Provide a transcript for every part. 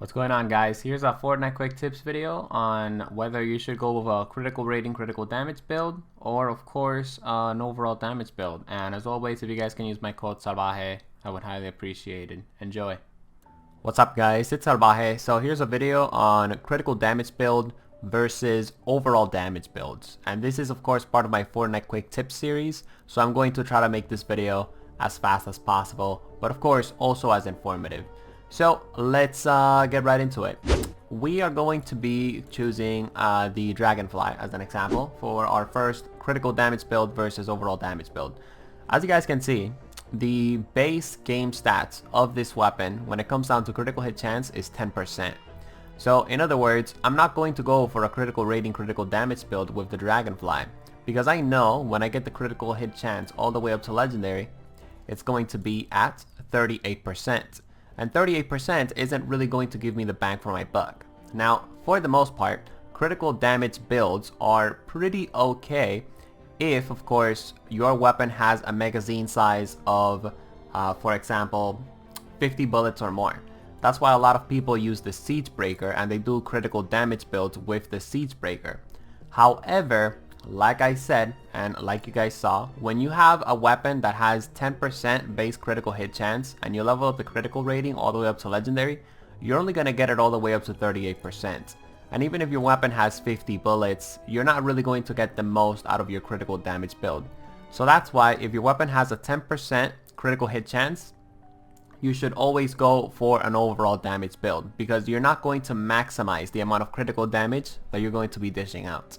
What's going on, guys? Here's a Fortnite quick tips video on whether you should go with a critical rating, critical damage build, or of course an overall damage build. And as always, if you guys can use my code Salvaje, I would highly appreciate it. Enjoy. What's up, guys? It's Salvaje. So here's a video on critical damage build versus overall damage builds. And this is of course part of my Fortnite quick tips series. So I'm going to try to make this video as fast as possible, but of course also as informative. So let's get right into it. We are going to be choosing the Dragonfly as an example for our first critical damage build versus overall damage build. As you guys can see, the base game stats of this weapon when it comes down to critical hit chance is 10%. So in other words, I'm not going to go for a critical rating, critical damage build with the Dragonfly, because I know when I get the critical hit chance all the way up to legendary, it's going to be at 38%. And 38% isn't really going to give me the bang for my buck. Now, for the most part, critical damage builds are pretty okay if, of course, your weapon has a magazine size of, for example, 50 bullets or more. That's why a lot of people use the Siege Breaker and they do critical damage builds with the Siege Breaker. However, like I said, and like you guys saw, when you have a weapon that has 10% base critical hit chance and you level up the critical rating all the way up to legendary, you're only going to get it all the way up to 38%. And even if your weapon has 50 bullets, you're not really going to get the most out of your critical damage build. So that's why if your weapon has a 10% critical hit chance, you should always go for an overall damage build, because you're not going to maximize the amount of critical damage that you're going to be dishing out.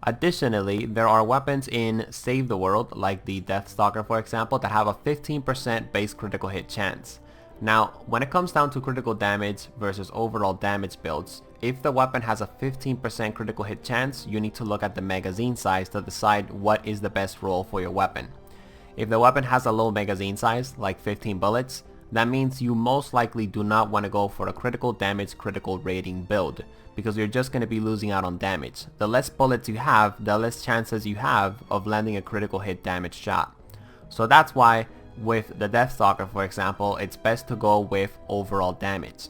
Additionally, there are weapons in Save the World, like the Deathstalker for example, that have a 15% base critical hit chance. Now, when it comes down to critical damage versus overall damage builds, if the weapon has a 15% critical hit chance, you need to look at the magazine size to decide what is the best roll for your weapon. If the weapon has a low magazine size, like 15 bullets, that means you most likely do not want to go for a critical damage, critical rating build, because you're just going to be losing out on damage. The less bullets you have, the less chances you have of landing a critical hit damage shot. So that's why with the Deathstalker for example, it's best to go with overall damage.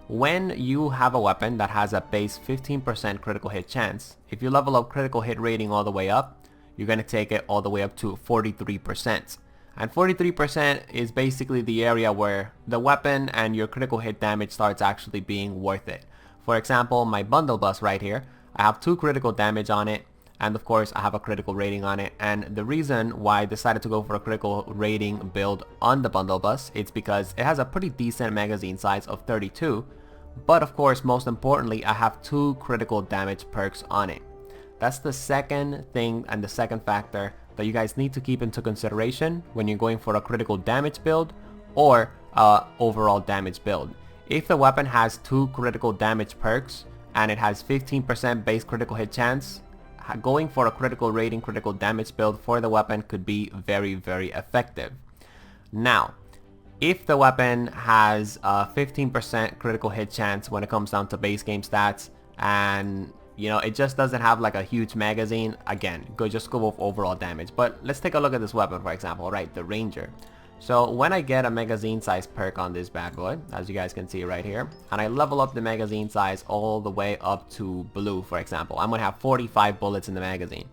When you have a weapon that has a base 15% critical hit chance, if you level up critical hit rating all the way up, you're going to take it all the way up to 43%. And 43% is basically the area where the weapon and your critical hit damage starts actually being worth it. For example, my bundle bus right here, I have 2 critical damage on it, and of course I have a critical rating on it. And the reason why I decided to go for a critical rating build on the bundle bus, it's because it has a pretty decent magazine size of 32, but of course most importantly I have 2 critical damage perks on it. That's the second thing and the second factor that you guys need to keep into consideration when you're going for a critical damage build or overall damage build. If the weapon has 2 critical damage perks and it has 15% base critical hit chance, going for a critical rating, critical damage build for the weapon could be very, very effective. Now, if the weapon has a 15% critical hit chance when it comes down to base game stats, and you know, it just doesn't have like a huge magazine, again, just go with overall damage. But let's take a look at this weapon for example, right, the Ranger. So when I get a magazine size perk on this bad boy, as you guys can see right here, and I level up the magazine size all the way up to blue for example, I'm going to have 45 bullets in the magazine.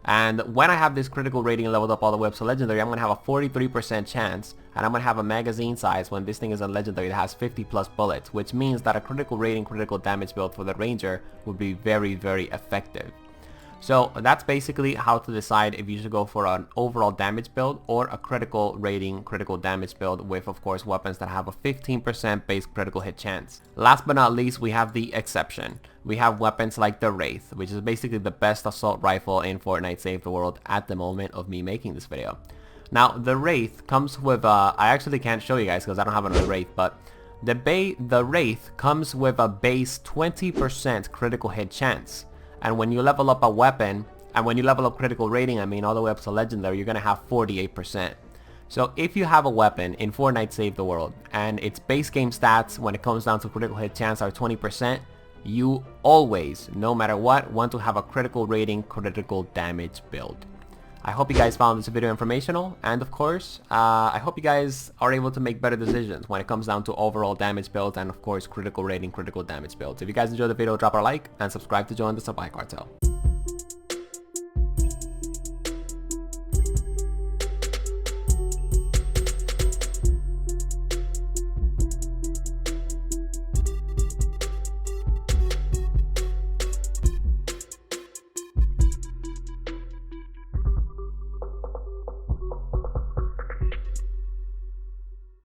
And when I have this critical rating leveled up all the way up to legendary, I'm going to have a 43% chance, and I'm going to have a magazine size when this thing is on legendary that has 50 plus bullets, which means that a critical rating, critical damage build for the Ranger would be very, very effective. So that's basically how to decide if you should go for an overall damage build or a critical rating, critical damage build with, of course, weapons that have a 15% base critical hit chance. Last but not least, we have the exception. We have weapons like the Wraith, which is basically the best assault rifle in Fortnite Save the World at the moment of me making this video. Now, the Wraith comes with I actually can't show you guys because I don't have another Wraith, but the Wraith comes with a base 20% critical hit chance. And when you level up a weapon, and when you level up critical rating, I mean all the way up to legendary, you're going to have 48%. So if you have a weapon in Fortnite Save the World, and its base game stats when it comes down to critical hit chance are 20%, you always, no matter what, want to have a critical rating, critical damage build. I hope you guys found this video informational, and of course, I hope you guys are able to make better decisions when it comes down to overall damage builds and of course critical rating, critical damage builds. If you guys enjoyed the video, drop a like and subscribe to join the Salvaje Cartel.